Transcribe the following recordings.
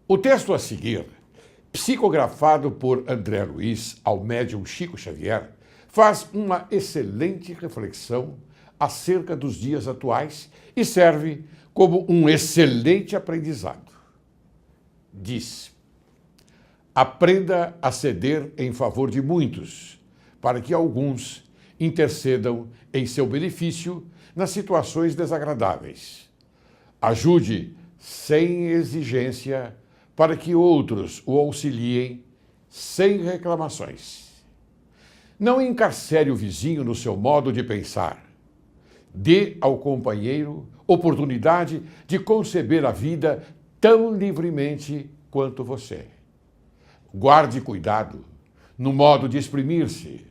O texto a seguir, psicografado por André Luiz ao médium Chico Xavier, faz uma excelente reflexão acerca dos dias atuais e serve como um excelente aprendizado. Diz: aprenda a ceder em favor de muitos, para que alguns intercedam em seu benefício nas situações desagradáveis. Ajude sem exigência para que outros o auxiliem sem reclamações. Não encarcere o vizinho no seu modo de pensar. Dê ao companheiro oportunidade de conceber a vida tão livremente quanto você. Guarde cuidado no modo de exprimir-se.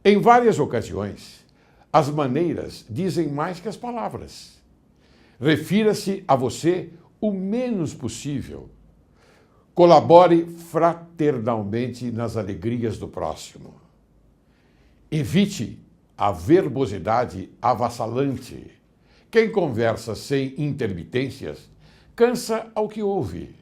Em várias ocasiões, as maneiras dizem mais que as palavras. Refira-se a você o menos possível. Colabore fraternalmente nas alegrias do próximo. Evite a verbosidade avassalante. Quem conversa sem intermitências cansa ao que ouve.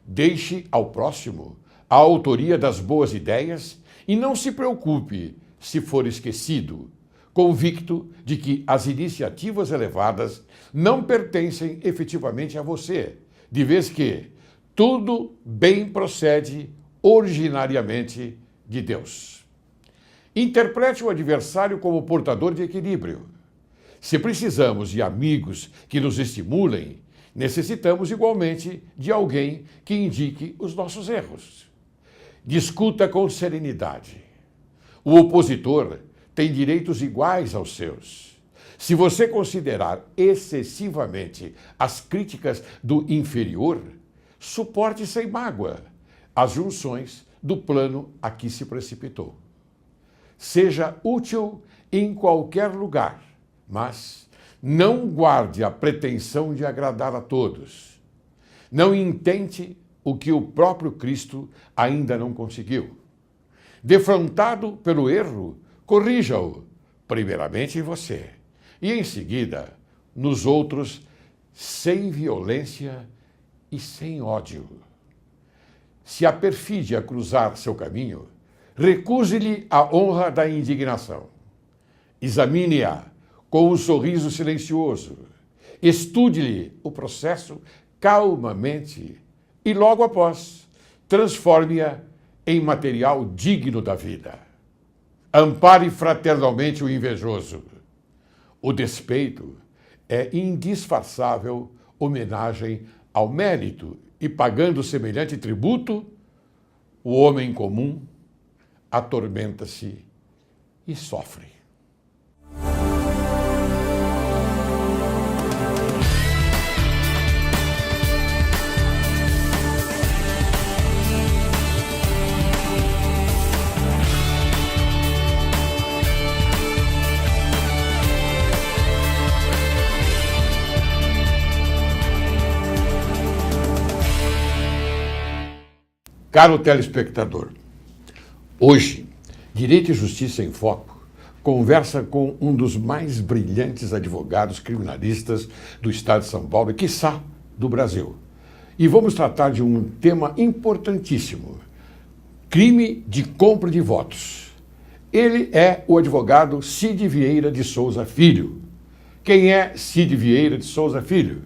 Deixe ao próximo a autoria das boas ideias e não se preocupe se for esquecido, convicto de que as iniciativas elevadas não pertencem efetivamente a você, de vez que tudo bem procede originariamente de Deus. Interprete o adversário como portador de equilíbrio. Se precisamos de amigos que nos estimulem, necessitamos igualmente de alguém que indique os nossos erros. Discuta com serenidade. O opositor tem direitos iguais aos seus. Se você considerar excessivamente as críticas do inferior, suporte sem mágoa as junções do plano a que se precipitou. Seja útil em qualquer lugar, mas não guarde a pretensão de agradar a todos. Não intente o que o próprio Cristo ainda não conseguiu. Defrontado pelo erro, corrija-o, primeiramente em você, e em seguida nos outros, sem violência e sem ódio. Se a perfídia cruzar seu caminho, recuse-lhe a honra da indignação. Examine-a com um sorriso silencioso. Estude-lhe o processo calmamente e, logo após, transforme-a em material digno da vida. Ampare fraternalmente o invejoso. O despeito é indisfarçável homenagem ao mérito e, pagando semelhante tributo, o homem comum atormenta-se e sofre. Caro telespectador, hoje, Direito e Justiça em Foco conversa com um dos mais brilhantes advogados criminalistas do estado de São Paulo e, quiçá, do Brasil. E vamos tratar de um tema importantíssimo: crime de compra de votos. Ele é o advogado Cid Vieira de Souza Filho. Quem é Cid Vieira de Souza Filho?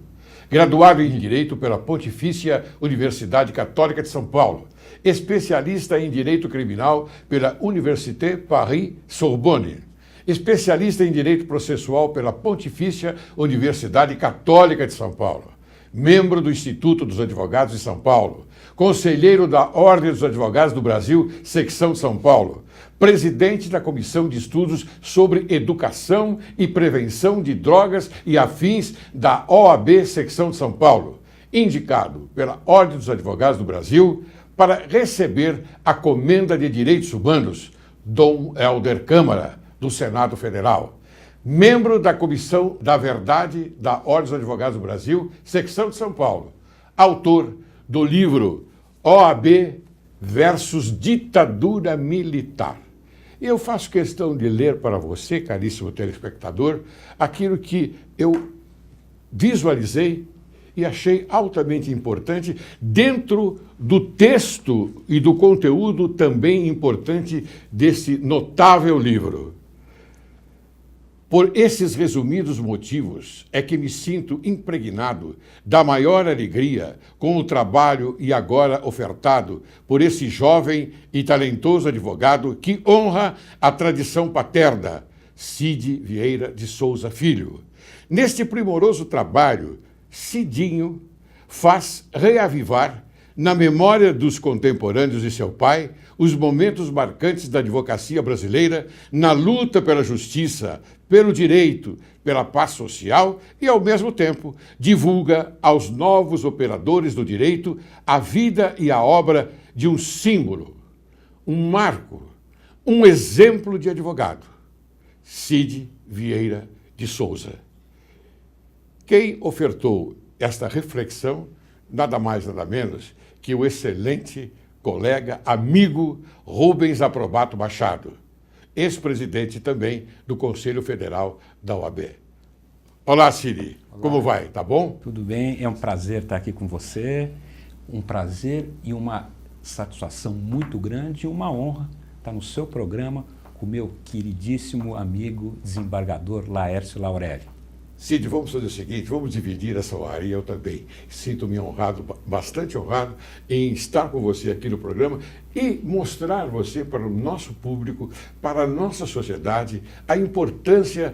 Graduado em Direito pela Pontifícia Universidade Católica de São Paulo, especialista em Direito Criminal pela Université Paris-Sorbonne, especialista em Direito Processual pela Pontifícia Universidade Católica de São Paulo, membro do Instituto dos Advogados de São Paulo, conselheiro da Ordem dos Advogados do Brasil, Secção São Paulo, presidente da Comissão de Estudos sobre Educação e Prevenção de Drogas e Afins da OAB Secção de São Paulo, indicado pela Ordem dos Advogados do Brasil para receber a Comenda de Direitos Humanos, Dom Helder Câmara, do Senado Federal, membro da Comissão da Verdade da Ordem dos Advogados do Brasil, Secção de São Paulo, autor do livro OAB versus Ditadura Militar. E eu faço questão de ler para você, caríssimo telespectador, aquilo que eu visualizei e achei altamente importante dentro do texto e do conteúdo também importante desse notável livro. Por esses resumidos motivos é que me sinto impregnado da maior alegria com o trabalho e agora ofertado por esse jovem e talentoso advogado que honra a tradição paterna, Cid Vieira de Souza Filho. Neste primoroso trabalho, Cidinho faz reavivar, na memória dos contemporâneos de seu pai, os momentos marcantes da advocacia brasileira na luta pela justiça, pelo direito, pela paz social e, ao mesmo tempo, divulga aos novos operadores do direito a vida e a obra de um símbolo, um marco, um exemplo de advogado, Cid Vieira de Souza. Quem ofertou esta reflexão, nada mais, nada menos que o excelente colega, amigo Rubens Aprobato Machado, ex-presidente também do Conselho Federal da OAB. Olá, Cid. Olá. Como vai? Tá bom? Tudo bem. É um prazer estar aqui com você. Um prazer e uma satisfação muito grande e uma honra estar no seu programa com o meu queridíssimo amigo desembargador Laércio Laurélio. Cid, vamos fazer o seguinte, vamos dividir essa honraria, eu também sinto-me honrado, bastante honrado em estar com você aqui no programa e mostrar você para o nosso público, para a nossa sociedade, a importância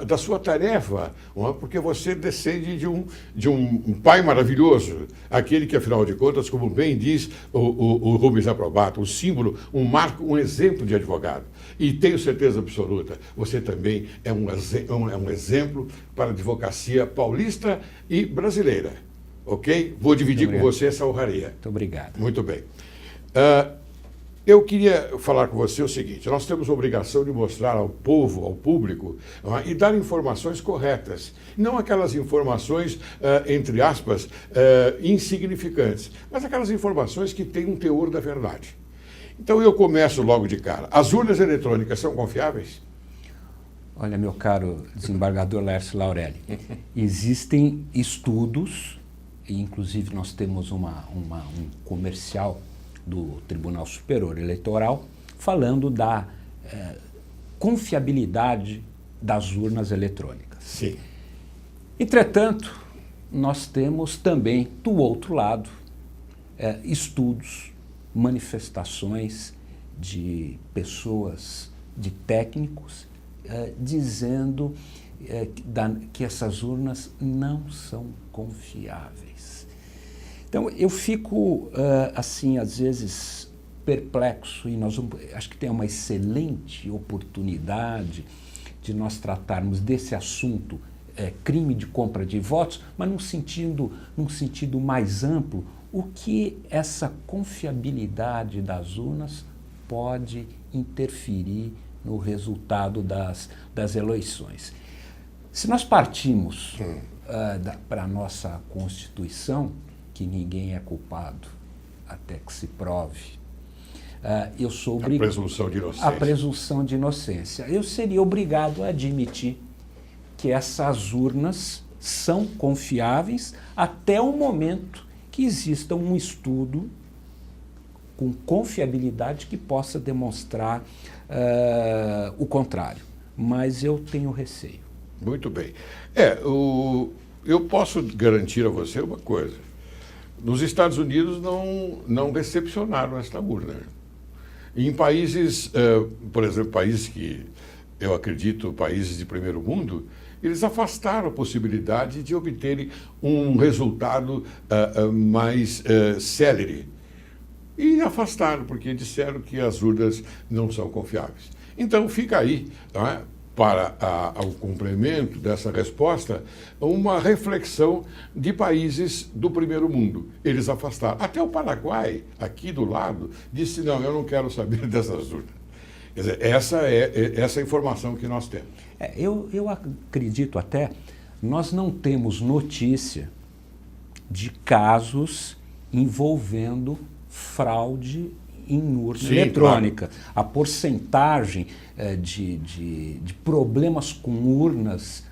da sua tarefa, porque você descende de um pai maravilhoso, aquele que, afinal de contas, como bem diz o Rubens Aprobato, um símbolo, um marco, um exemplo de advogado. E tenho certeza absoluta, você também é um exemplo para a advocacia paulista e brasileira, ok? Vou dividir com você essa honraria. Muito obrigado. Muito bem. Eu queria falar com você o seguinte, nós temos a obrigação de mostrar ao povo, ao público, e dar informações corretas, não aquelas informações, entre aspas, insignificantes, mas aquelas informações que têm um teor da verdade. Então eu começo logo de cara. As urnas eletrônicas são confiáveis? Olha, meu caro desembargador Laércio Laurélio, existem estudos, e inclusive nós temos um comercial do Tribunal Superior Eleitoral falando da confiabilidade das urnas eletrônicas. Sim. Entretanto, nós temos também, do outro lado, estudos, manifestações de pessoas, de técnicos, dizendo que essas urnas não são confiáveis. Então, eu fico, assim, às vezes, perplexo, e acho que tem uma excelente oportunidade de nós tratarmos desse assunto, crime de compra de votos, mas num sentido mais amplo, o que essa confiabilidade das urnas pode interferir no resultado das eleições. Se nós partimos para a nossa Constituição, que ninguém é culpado até que se prove, eu sou obrigado... A presunção de inocência. A presunção de inocência. Eu seria obrigado a admitir que essas urnas são confiáveis até o momento que exista um estudo com confiabilidade que possa demonstrar o contrário. Mas eu tenho receio. Muito bem. Eu posso garantir a você uma coisa. Nos Estados Unidos não recepcionaram esta urna. Em países, por exemplo, países que eu acredito, países de primeiro mundo, eles afastaram a possibilidade de obterem um resultado mais célere. E afastaram, porque disseram que as urnas não são confiáveis. Então fica aí, não é, para o complemento dessa resposta, uma reflexão de países do primeiro mundo. Eles afastaram. Até o Paraguai, aqui do lado, disse, não, eu não quero saber dessas urnas. Quer dizer, essa é a informação que nós temos. Eu acredito até, nós não temos notícia de casos envolvendo fraude em urna eletrônica. Claro. A porcentagem de problemas com urnas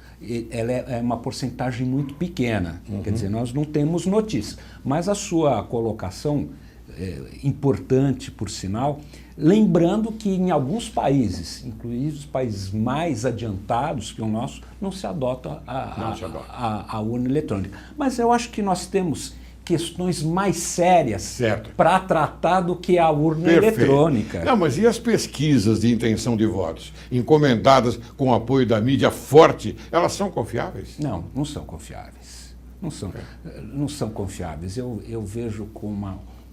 ela é uma porcentagem muito pequena. Quer dizer, nós não temos notícias. Mas a sua colocação é importante, por sinal, lembrando que em alguns países, inclusive os países mais adiantados que o nosso, não se adota a urna eletrônica. Mas eu acho que nós temos questões mais sérias para tratar do que a urna eletrônica. Não, mas e as pesquisas de intenção de votos, encomendadas com o apoio da mídia forte, elas são confiáveis? Não, não são confiáveis. Não são confiáveis. Eu vejo com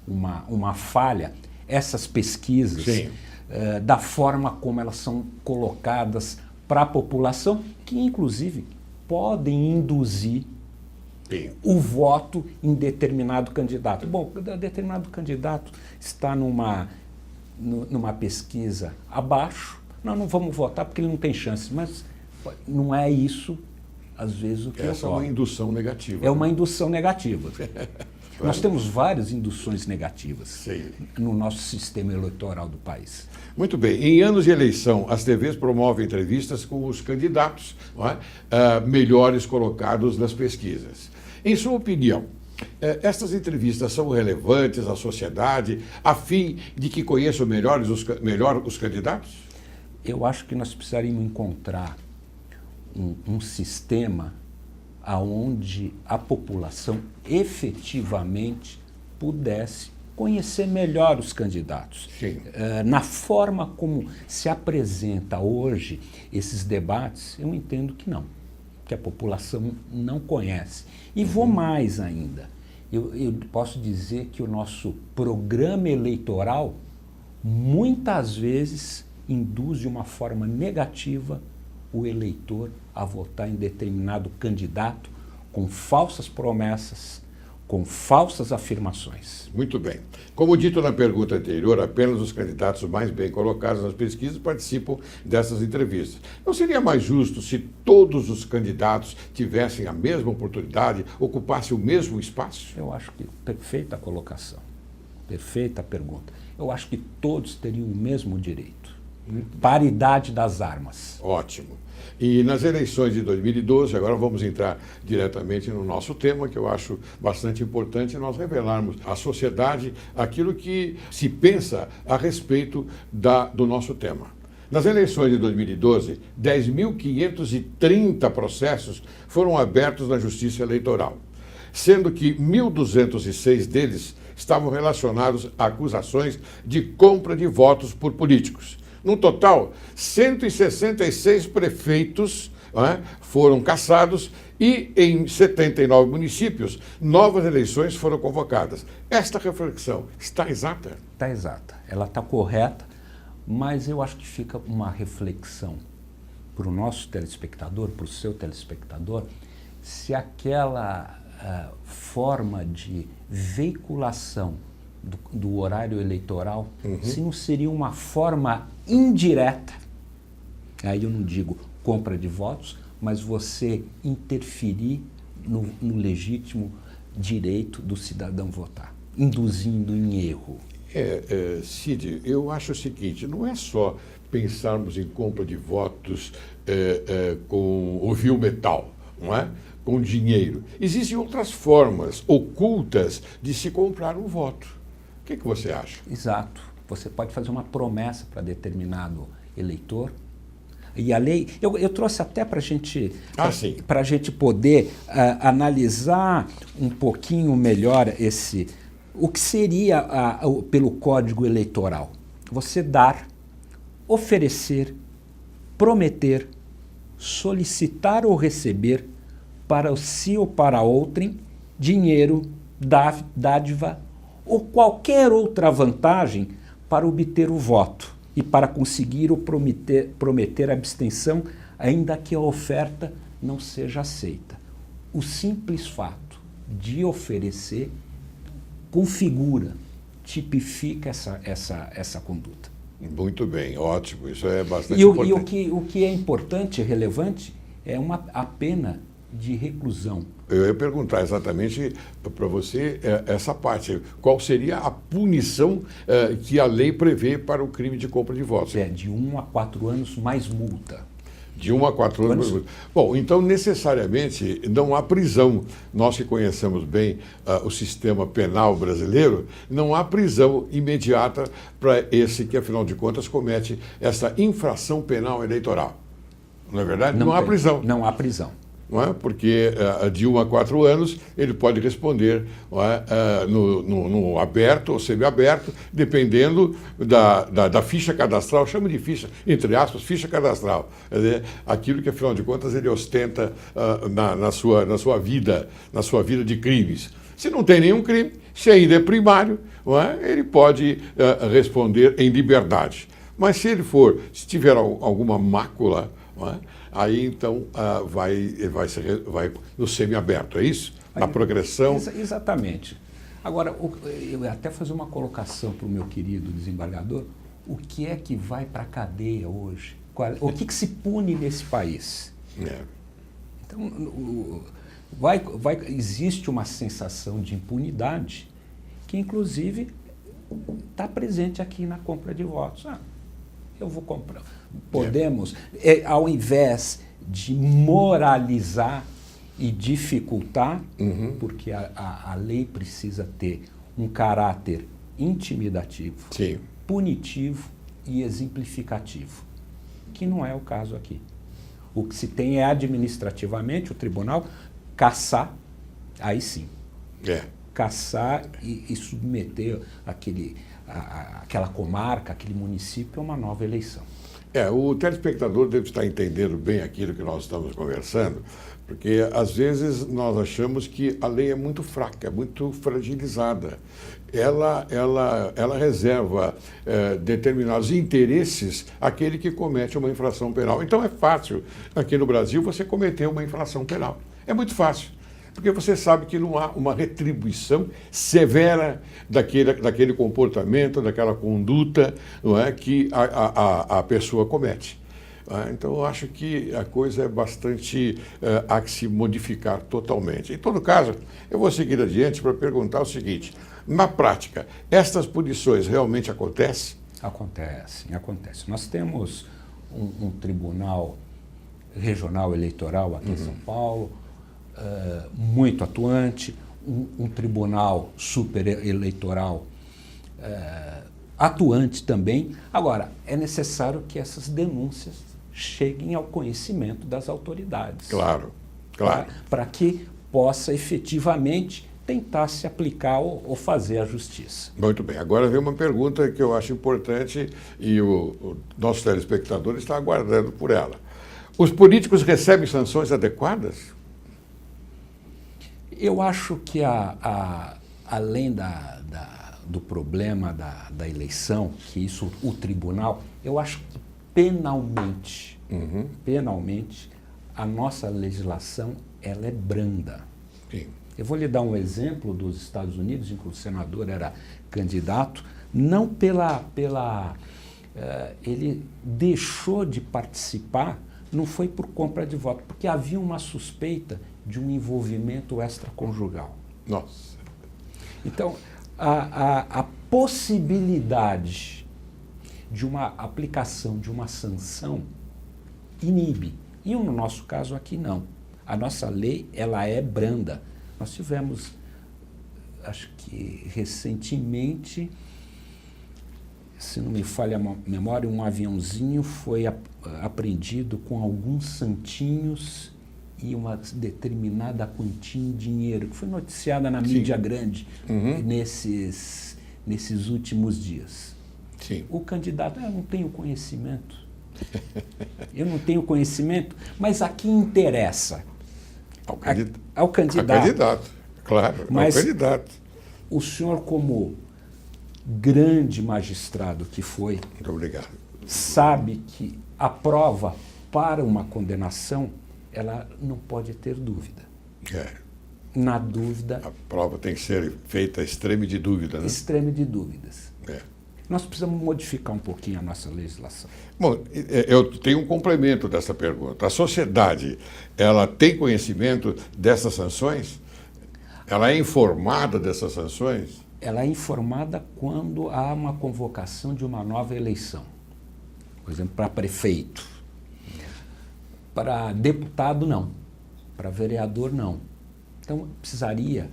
uma falha essas pesquisas, da forma como elas são colocadas para a população, que inclusive podem induzir o voto em determinado candidato. Bom, determinado candidato está numa pesquisa abaixo, não vamos votar porque ele não tem chance, mas não é isso, às vezes, o que Essa ocorre. É uma indução negativa. É uma indução negativa. Nós temos várias induções negativas no nosso sistema eleitoral do país. Muito bem. Em anos de eleição, as TVs promovem entrevistas com os candidatos, não é? Melhores colocados nas pesquisas. Em sua opinião, estas entrevistas são relevantes à sociedade a fim de que conheçam melhor os candidatos? Eu acho que nós precisaríamos encontrar um sistema onde a população efetivamente pudesse conhecer melhor os candidatos. Na forma como se apresenta hoje esses debates, eu entendo que não, que a população não conhece. E vou mais ainda. Eu posso dizer que o nosso programa eleitoral muitas vezes induz de uma forma negativa o eleitor a votar em determinado candidato com falsas promessas, com falsas afirmações. Muito bem. Como dito na pergunta anterior, apenas os candidatos mais bem colocados nas pesquisas participam dessas entrevistas. Não seria mais justo se todos os candidatos tivessem a mesma oportunidade, ocupassem o mesmo espaço? Eu acho que perfeita colocação, perfeita pergunta. Eu acho que todos teriam o mesmo direito. Paridade das armas. Ótimo. E nas eleições de 2012, agora vamos entrar diretamente no nosso tema, que eu acho bastante importante nós revelarmos à sociedade aquilo que se pensa a respeito do nosso tema. Nas eleições de 2012, 10.530 processos foram abertos na Justiça Eleitoral, sendo que 1.206 deles estavam relacionados a acusações de compra de votos por políticos. No total, 166 prefeitos foram cassados e em 79 municípios, novas eleições foram convocadas. Esta reflexão está exata? Está exata. Ela está correta, mas eu acho que fica uma reflexão para o nosso telespectador, para o seu telespectador, se aquela forma de veiculação do horário eleitoral, se não seria uma forma indireta, aí eu não digo compra de votos, mas você interferir no legítimo direito do cidadão votar, induzindo em erro. Cid, eu acho o seguinte, não é só pensarmos em compra de votos com o fio metal, não é? Com dinheiro. Existem outras formas ocultas de se comprar um voto. O que você acha? Exato. Você pode fazer uma promessa para determinado eleitor. E a lei, eu trouxe até para a gente poder analisar um pouquinho melhor o que seria pelo Código Eleitoral. Você dar, oferecer, prometer, solicitar ou receber para si ou para outrem dinheiro, dádiva ou qualquer outra vantagem para obter o voto e para conseguir ou prometer abstenção, ainda que a oferta não seja aceita. O simples fato de oferecer configura, tipifica essa conduta. Muito bem, ótimo, isso é bastante importante. E o que é importante e relevante é a pena de reclusão. Eu ia perguntar exatamente para você essa parte. Qual seria a punição que a lei prevê para o crime de compra de votos? De 1 a 4 anos mais multa. De 1 a 4 anos. Bom, então necessariamente não há prisão. Nós que conhecemos bem o sistema penal brasileiro, não há prisão imediata para esse que, afinal de contas, comete essa infração penal eleitoral. Não é verdade? Não há prisão. Não há prisão. Não é? Porque de 1 a 4 anos ele pode responder, não é? No aberto ou semiaberto, dependendo da ficha cadastral, chamo de ficha, entre aspas, ficha cadastral. Quer dizer, aquilo que, afinal de contas, ele ostenta na sua vida de crimes. Se não tem nenhum crime, se ainda é primário, não é? Ele pode responder em liberdade. Mas se tiver alguma mácula, não é? Aí então vai no semiaberto, é isso? Na progressão. Exatamente. Agora, eu ia até fazer uma colocação para o meu querido desembargador. O que é que vai para a cadeia hoje? O que se pune nesse país? Então, existe uma sensação de impunidade que, inclusive, está presente aqui na compra de votos. Eu vou comprar. Podemos, ao invés de moralizar e dificultar, porque a lei precisa ter um caráter intimidativo, sim, punitivo e exemplificativo, que não é o caso aqui. O que se tem é administrativamente o tribunal caçar, aí sim, caçar e submeter aquela comarca, aquele município a uma nova eleição. O telespectador deve estar entendendo bem aquilo que nós estamos conversando, porque às vezes nós achamos que a lei é muito fraca, muito fragilizada. Ela reserva determinados interesses àquele que comete uma infração penal. Então é fácil, aqui no Brasil, você cometer uma infração penal. É muito fácil. Porque você sabe que não há uma retribuição severa daquele comportamento, daquela conduta, não é, que a pessoa comete. Então, eu acho que a coisa é bastante há que se modificar totalmente. Em todo caso, eu vou seguir adiante para perguntar o seguinte: na prática, estas punições realmente acontecem? Acontecem. Nós temos um tribunal regional eleitoral aqui em São Paulo, muito atuante, um tribunal supereleitoral atuante também. Agora, é necessário que essas denúncias cheguem ao conhecimento das autoridades. Claro. Para que possa efetivamente tentar se aplicar ou fazer a justiça. Muito bem. Agora vem uma pergunta que eu acho importante e o nosso telespectador está aguardando por ela. Os políticos recebem sanções adequadas? Eu acho que além do problema da eleição, que isso o tribunal, eu acho que penalmente, a nossa legislação ela é branda. Sim. Eu vou lhe dar um exemplo dos Estados Unidos, em que o senador era candidato, não ele deixou de participar, não foi por compra de voto, porque havia uma suspeita de um envolvimento extraconjugal. Nossa. Então, a possibilidade de uma aplicação de uma sanção inibe. E no nosso caso aqui não. A nossa lei, ela é branda. Nós tivemos, acho que recentemente, se não me falha a memória, um aviãozinho foi apreendido com alguns santinhos e uma determinada quantia em dinheiro, que foi noticiada na mídia grande nesses últimos dias. Sim. O candidato, eu não tenho conhecimento. Eu não tenho conhecimento, mas a quem interessa? Ao candidato. Ao candidato, claro, mas ao candidato. O senhor, como grande magistrado que foi, muito obrigado, sabe que a prova para uma condenação ela não pode ter dúvida. Na dúvida... A prova tem que ser feita extreme de dúvida, né? Extreme de dúvidas. Nós precisamos modificar um pouquinho a nossa legislação. Bom, eu tenho um complemento dessa pergunta. A sociedade, ela tem conhecimento dessas sanções? Ela é informada dessas sanções? Ela é informada quando há uma convocação de uma nova eleição. Por exemplo, para prefeito. Para deputado, não. Para vereador, não. Então, precisaria,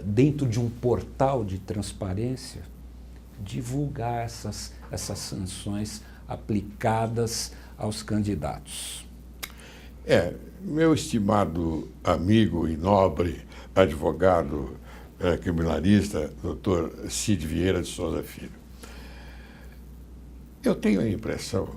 dentro de um portal de transparência, divulgar essas sanções aplicadas aos candidatos. Meu estimado amigo e nobre advogado criminalista, doutor Cid Vieira de Souza Filho, eu tenho a impressão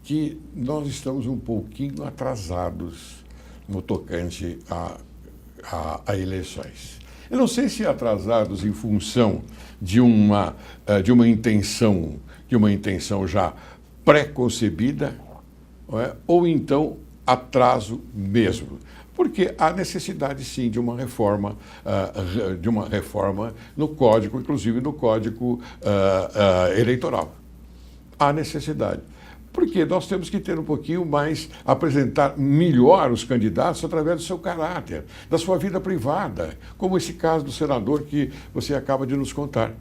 que nós estamos um pouquinho atrasados no tocante a eleições. Eu não sei se atrasados em função de uma intenção já pré-concebida, ou então atraso mesmo, porque há necessidade sim de uma reforma no código, inclusive no código eleitoral. Há necessidade. Porque nós temos que ter um pouquinho mais, apresentar melhor os candidatos através do seu caráter, da sua vida privada, como esse caso do senador que você acaba de nos contar.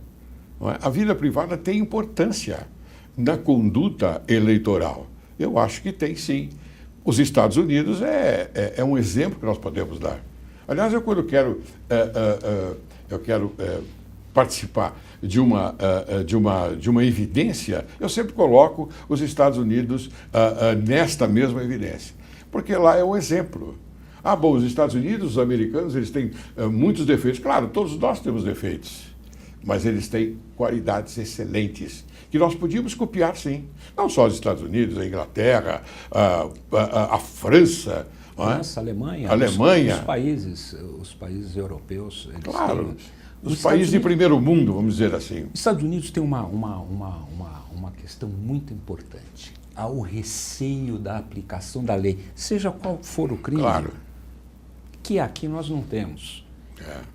Não é? A vida privada tem importância na conduta eleitoral. Eu acho que tem sim. Os Estados Unidos é um exemplo que nós podemos dar. Aliás, eu quando quero participar de uma evidência, eu sempre coloco os Estados Unidos nesta mesma evidência, porque lá é um exemplo. Bom, os Estados Unidos, os americanos, eles têm muitos defeitos. Claro, todos nós temos defeitos, mas eles têm qualidades excelentes, que nós podíamos copiar, sim. Não só os Estados Unidos, a Inglaterra, a França. França, Alemanha. Os países europeus. Eles claro. têm... Os países de primeiro mundo, vamos dizer assim. Os Estados Unidos têm uma questão muito importante. Há o receio da aplicação da lei, seja qual for o crime, claro, que aqui nós não temos.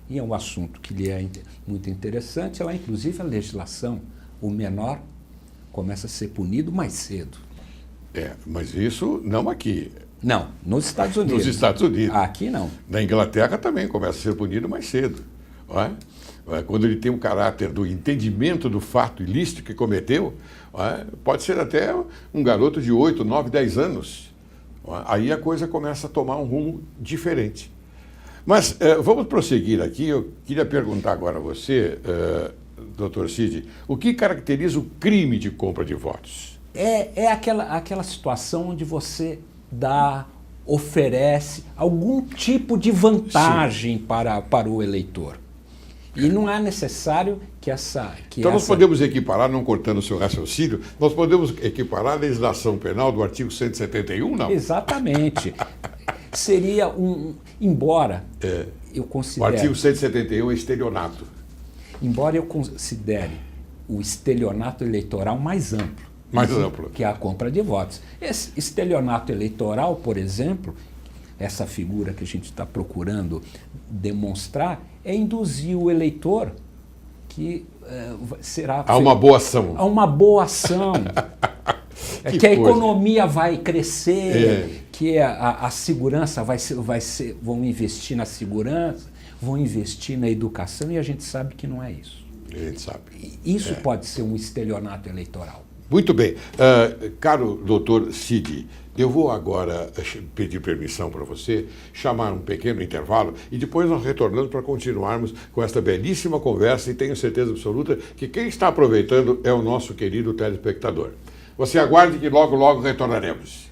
E é um assunto que lhe é muito interessante. Lá, inclusive, a legislação, o menor começa a ser punido mais cedo. Mas isso não aqui. Não, nos Estados Unidos. Nos Estados Unidos. Aqui não. Na Inglaterra também começa a ser punido mais cedo. Quando ele tem um caráter do entendimento do fato ilícito que cometeu, pode ser até um garoto de 8, 9, 10 anos. Aí a coisa começa a tomar um rumo diferente. Mas vamos prosseguir aqui. Eu queria perguntar agora a você, doutor Cid, o que caracteriza o crime de compra de votos? É aquela situação onde você oferece algum tipo de vantagem para o eleitor. E não é necessário que essa... Então nós podemos equiparar, não cortando o seu raciocínio, nós podemos equiparar a legislação penal do artigo 171, não? Exatamente. Seria embora eu considere... O artigo 171 é estelionato. Embora eu considere o estelionato eleitoral mais amplo. Mais amplo. Que é a compra de votos. Esse estelionato eleitoral, por exemplo, essa figura que a gente está procurando demonstrar, é induzir o eleitor que será... A uma boa ação. A uma boa ação. que a economia vai crescer, que a segurança vão investir na segurança, vão investir na educação, e a gente sabe que não é isso. A gente sabe. Isso pode ser um estelionato eleitoral. Muito bem. Caro doutor Cid, eu vou agora pedir permissão para você, chamar um pequeno intervalo e depois nós retornamos para continuarmos com esta belíssima conversa, e tenho certeza absoluta que quem está aproveitando é o nosso querido telespectador. Você aguarde que logo, logo retornaremos.